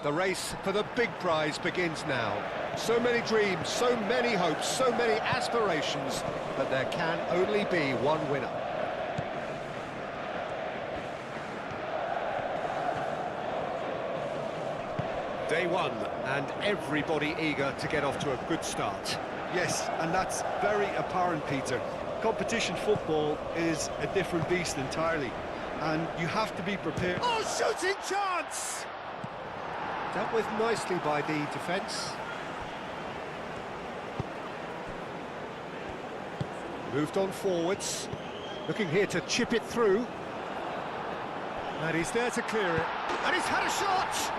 The race for the big prize begins now. So many dreams, so many hopes, so many aspirations, but there can only be one winner. Day one, and everybody eager to get off to a good start. Yes, and that's very apparent, Peter. Competition football is a different beast entirely, and you have to be prepared. Oh, shooting chance! Dealt with nicely by the defence. Moved on forwards, looking here to chip it through. And he's there to clear it. And he's had a shot!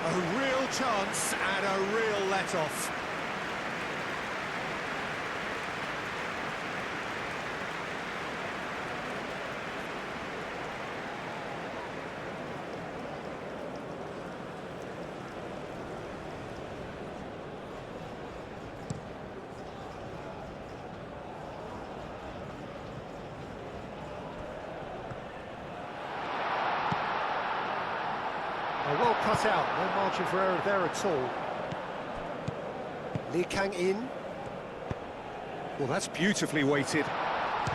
A real chance and a real let-off. Well cut out, no margin for error there at all. Lee Kang in. Well, that's beautifully weighted.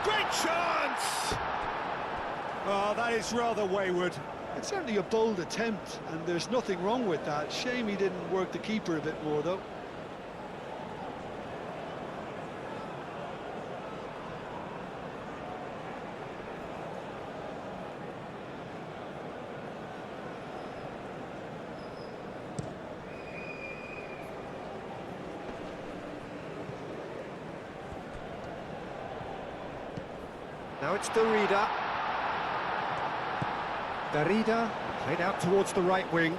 Great chance! Oh, that is rather wayward. It's certainly a bold attempt, and there's nothing wrong with that. Shame he didn't work the keeper a bit more, though. Now it's Darida. Darida played out towards the right wing.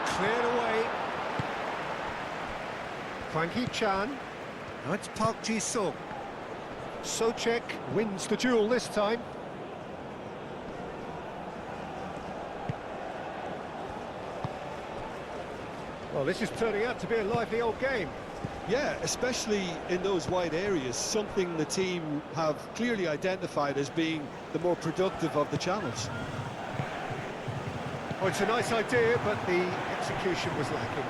Cleared away. Hwang Hee-chan. Now it's Park Ji-sung. Socek wins the duel this time. Well, this is turning out to be a lively old game. Yeah, especially in those wide areas, something the team have clearly identified as being the more productive of the channels. Oh, it's a nice idea, but the execution was lacking.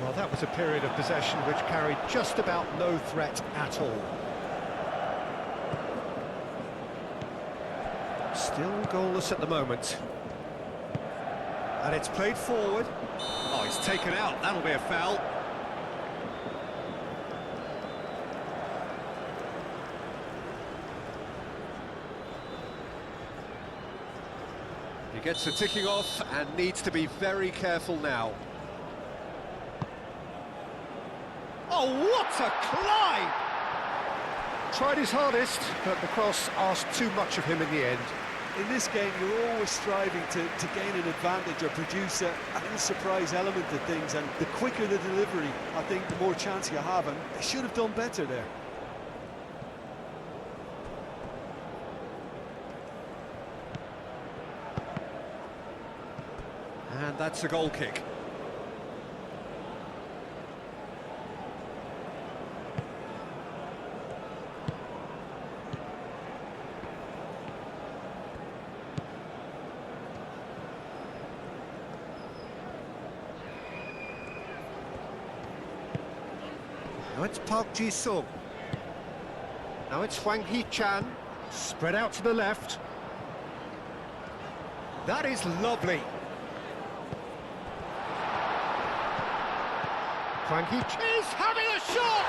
Well, that was a period of possession which carried just about no threat at all. Still goalless at the moment. And it's played forward. Oh, he's taken out. That'll be a foul. He gets the ticking off and needs to be very careful now. Oh, what a climb! Tried his hardest, but the cross asked too much of him in the end. In this game, you're always striving to gain an advantage or produce a surprise element to things, and the quicker the delivery, I think the more chance you have, and they should have done better there. And that's a goal kick. Now it's Park Ji-sung. Now it's Hwang Hee-chan. Spread out to the left. That is lovely. Hwang Hee-chan is having a shot!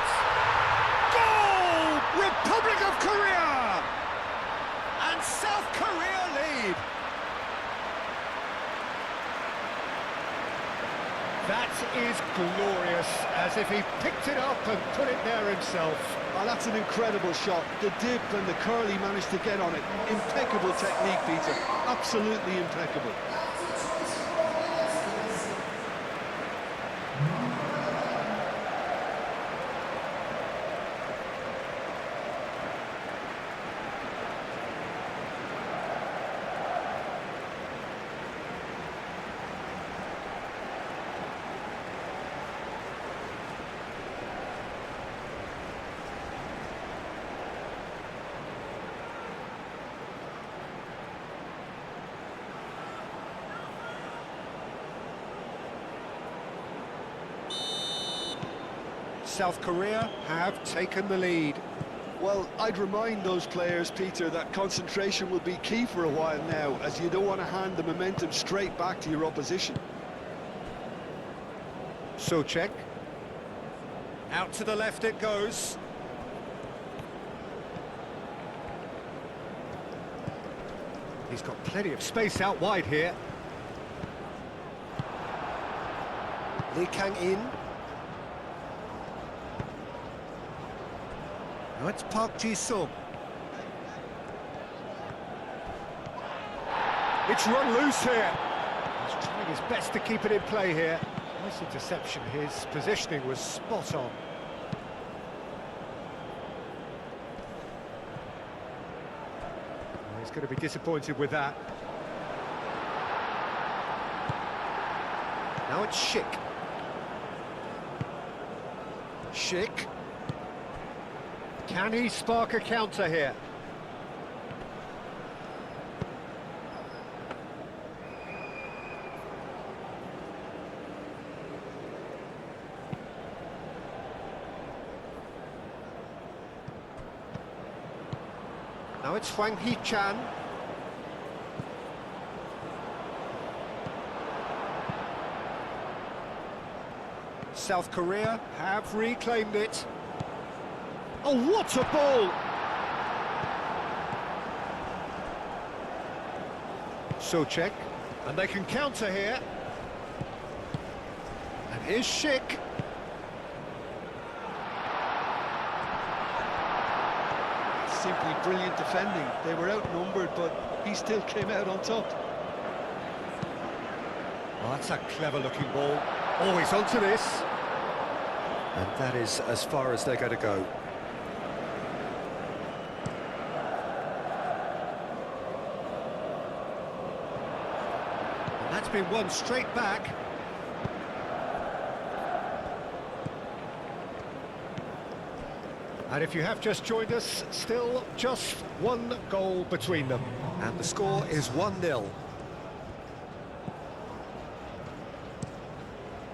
Goal! Republic of Korea! And South Korea lead. That is glorious, as if he picked it up and put it there himself. Oh, that's an incredible shot. The dip and the curl he managed to get on it. Impeccable technique, Peter. Absolutely impeccable. South Korea have taken the lead. Well, I'd remind those players, Peter, that concentration will be key for a while now, as you don't want to hand the momentum straight back to your opposition. CZECHIA. Out to the left it goes. He's got plenty of space out wide here. Lee Kang-in. Now it's Park Ji-sung. It's run loose here. He's trying his best to keep it in play here. Nice interception. His positioning was spot on. He's going to be disappointed with that. Now it's Schick. Schick. Can he spark a counter here? Now it's Hwang Hee-chan. South Korea have reclaimed it. Oh, what a ball! CZECHIA, and they can counter here. And here's Schick. Simply brilliant defending. They were outnumbered, but he still came out on top. Oh, that's a clever-looking ball. Always onto this. And that is as far as they're going to go. And that's been won straight back. And if you have just joined us, still just one goal between them. And the score is 1-0.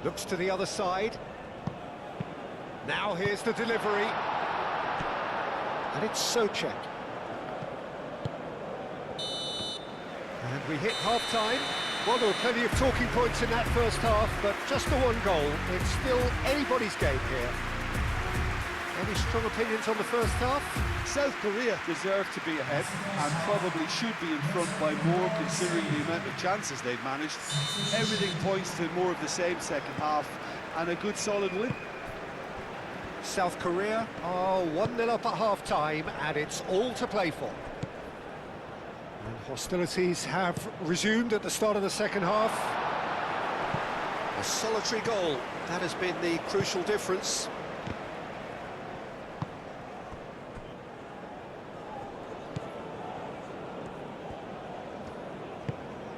Looks to the other side. Now here's the delivery. And it's CZECHIA. And we hit half-time. Well, there were plenty of talking points in that first half, but just the one goal. It's still anybody's game here. Any strong opinions on the first half? South Korea deserve to be ahead and probably should be in front by more, considering the amount of chances they've managed. Everything points to more of the same second half and a good solid win. South Korea are 1-0 up at half-time, and it's all to play for. And hostilities have resumed at the start of the second half. A solitary goal, that has been the crucial difference.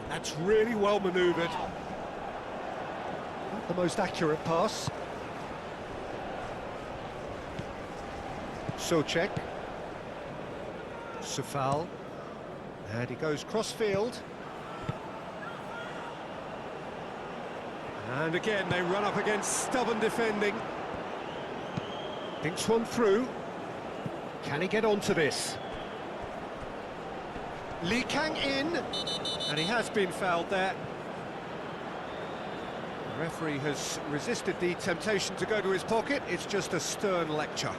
That's really well manoeuvred. Not the most accurate pass. CZECHIA. Sufal. And he goes cross-field. And again, they run up against stubborn defending. Thinks one through. Can he get onto this? Lee Kang-in, and he has been fouled there. The referee has resisted the temptation to go to his pocket. It's just a stern lecture.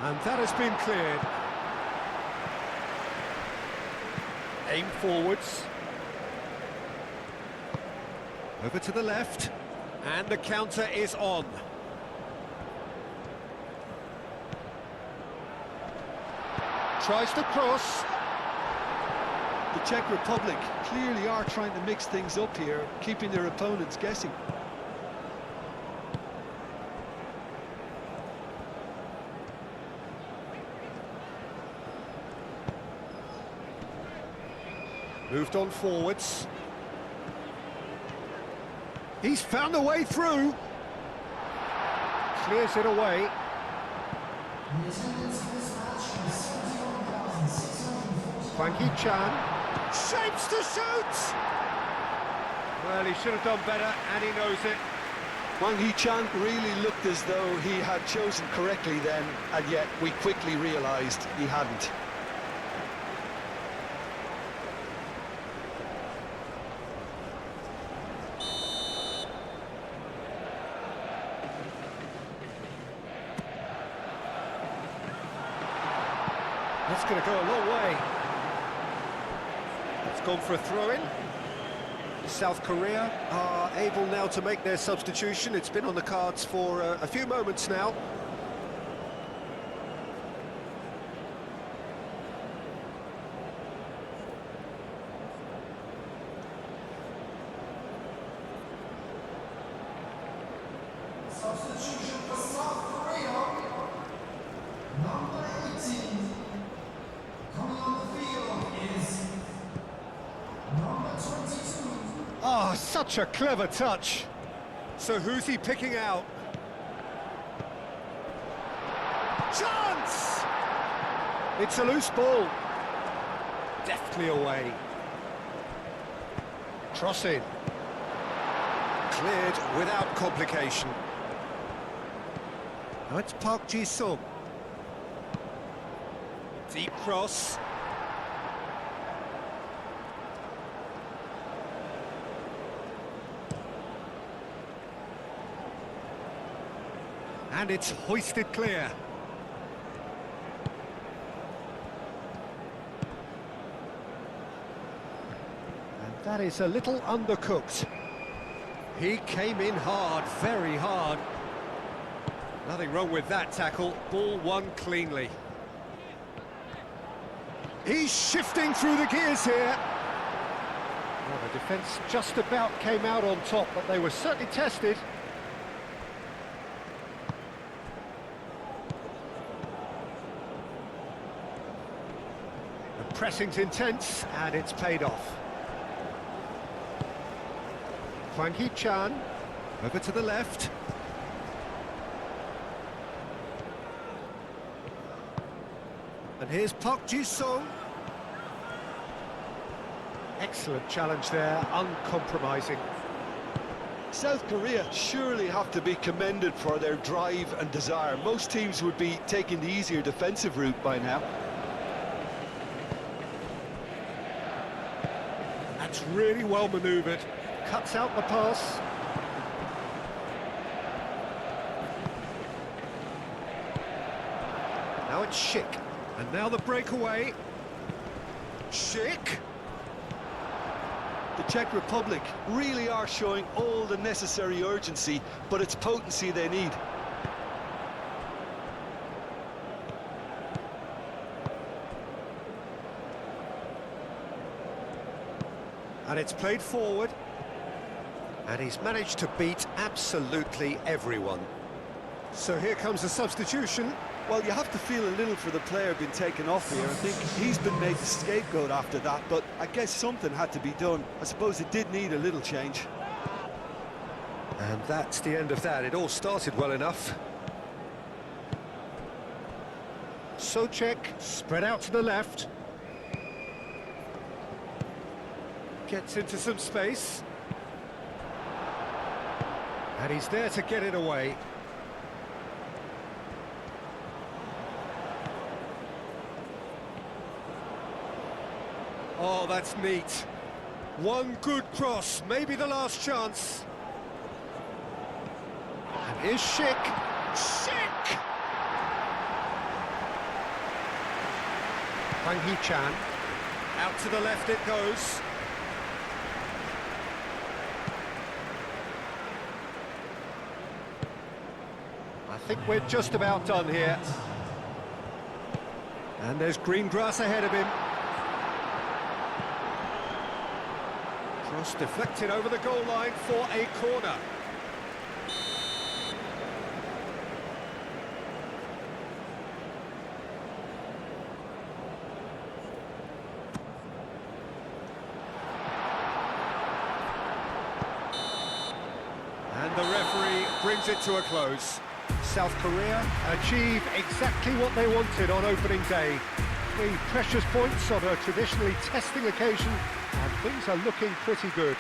And that has been cleared. Aim forwards. Over to the left. And the counter is on. Tries to cross. The Czech Republic clearly are trying to mix things up here, keeping their opponents guessing. Moved on forwards. He's found a way through. clears it away. Hwang Hee-chan shapes to shoot! Well, he should have done better, and he knows it. Hwang Hee-chan really looked as though he had chosen correctly then, and yet we quickly realised he hadn't. That's going to go a long way. It's gone for a throw-in. South Korea are able now to make their substitution. It's been on the cards for a few moments now. Substitution for South Korea. Number 18. Coming on the field is number 22. Oh, such a clever touch. So who's he picking out? Chance! It's a loose ball. Deftly away. Cross in. Cleared without complication. Now it's Park Ji-sung. Deep cross. And it's hoisted clear. And that is a little undercooked. He came in hard, very hard. Nothing wrong with that tackle. Ball won cleanly. He's shifting through the gears here. Well, the defence just about came out on top, but they were certainly tested. The pressing's intense, and it's paid off. Hwang Hee-chan, over to the left. And here's Park Ji-sung. Excellent challenge there, uncompromising. South Korea surely have to be commended for their drive and desire. Most teams would be taking the easier defensive route by now. That's really well manoeuvred. Cuts out the pass. Now it's Schick. And now the breakaway. Schick. The Czech Republic really are showing all the necessary urgency, but it's potency they need. And it's played forward. And he's managed to beat absolutely everyone. So here comes a substitution. Well, you have to feel a little for the player being taken off here. I think he's been made the scapegoat after that, but I guess something had to be done. I suppose it did need a little change. And that's the end of that. It all started well enough. CZECHIA spread out to the left. Gets into some space. And he's there to get it away. Oh, that's neat. One good cross, maybe the last chance. And here's Schick. Schick! Hwang Hee-chan. Out to the left it goes. I think we're just about done here. And there's green grass ahead of him. Cross deflected over the goal line for a corner. And the referee brings it to a close. South Korea achieve exactly what they wanted on opening day. 3 precious points on a traditionally testing occasion, and things are looking pretty good.